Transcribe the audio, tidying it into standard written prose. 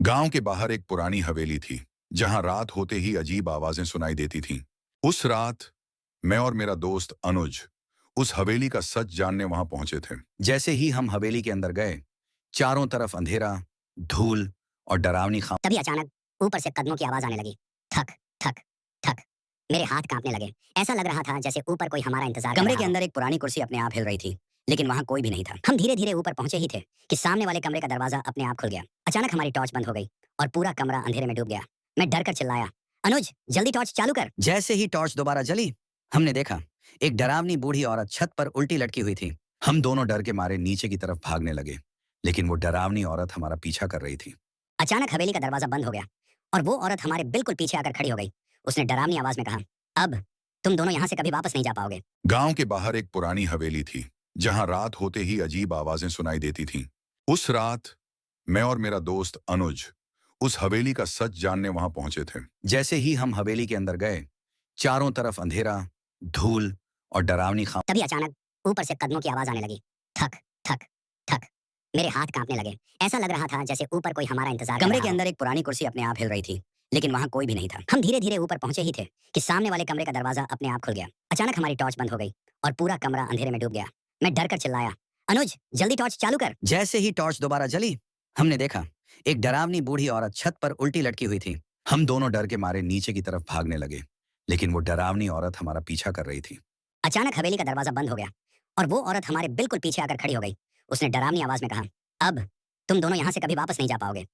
गांव के बाहर एक पुरानी हवेली थी जहां रात होते ही अजीब आवाजें सुनाई देती थीं। उस रात मैं और मेरा दोस्त अनुज उस हवेली का सच जानने वहां पहुंचे थे। जैसे ही हम हवेली के अंदर गए, चारों तरफ अंधेरा, धूल और डरावनी खाम। तभी अचानक ऊपर से कदमों की आवाज आने लगी। ठक ठक ठक। मेरे हाथ कांपने लगे। ऐसा लग रहा था जैसे ऊपर कोई हमारा इंतजार कर कमरे रहा के हो। अंदर एक पुरानी कुर्सी अपने आप हिल रही थी, लेकिन वहां कोई भी नहीं था। हम धीरे धीरे ऊपर पहुंचे ही थे कि सामने वाले कमरे का दरवाजा अपने आप खुल गया। अचानक हमारी टॉर्च बंद हो गई और पूरा कमरा अंधेरे में डूब गया। मैं डर कर चिल्लाया, अनुज जल्दी टॉर्च चालू कर। जैसे ही टॉर्च दोबारा जली, हमने देखा एक डरावनी बूढ़ी औरत छत पर उल्टी लटकी हुई थी। हम दोनों डर के मारे नीचे की तरफ भागने लगे, लेकिन वो डरावनी औरत हमारा पीछा कर रही थी। अचानक हवेली का दरवाजा बंद हो गया और वो औरत हमारे बिल्कुल पीछे आकर खड़ी हो गई। उसने डरावनी आवाज में कहा, अब तुम दोनों यहाँ से कभी वापस नहीं जा पाओगे। गांव के बाहर एक पुरानी हवेली थी जहां रात होते ही अजीब आवाजें सुनाई देती थीं। उस रात मैं और मेरा दोस्त अनुज उस हवेली का सच जानने वहां पहुंचे थे। जैसे ही हम हवेली के अंदर गए, चारों तरफ अंधेरा, धूल और डरावनी खाम। तभी अचानक ऊपर से कदमों की आवाज आने लगी। ठक ठक ठक। मेरे हाथ कांपने लगे। ऐसा लग रहा था जैसे ऊपर कोई हमारा इंतजार कर कमरे रहा के हो। अंदर एक पुरानी कुर्सी अपने आप हिल रही थी, लेकिन वहां कोई भी नहीं था। हम धीरे धीरे ऊपर पहुंचे ही थे कि सामने वाले कमरे का दरवाजा अपने आप खुल गया। अचानक हमारी टॉर्च बंद हो गई और पूरा कमरा अंधेरे में डूब गया। मैं डर कर चिल्लाया, अनुज जल्दी टॉर्च चालू कर। जैसे ही टॉर्च दोबारा जली, हमने देखा एक डरावनी बूढ़ी औरत छत पर उल्टी लटकी हुई थी। हम दोनों डर के मारे नीचे की तरफ भागने लगे, लेकिन वो डरावनी औरत हमारा पीछा कर रही थी। अचानक हवेली का दरवाजा बंद हो गया और वो औरत हमारे बिल्कुल पीछे आकर खड़ी हो गई। उसने डरावनी आवाज में कहा, अब तुम दोनों यहाँ से कभी वापस नहीं जा पाओगे।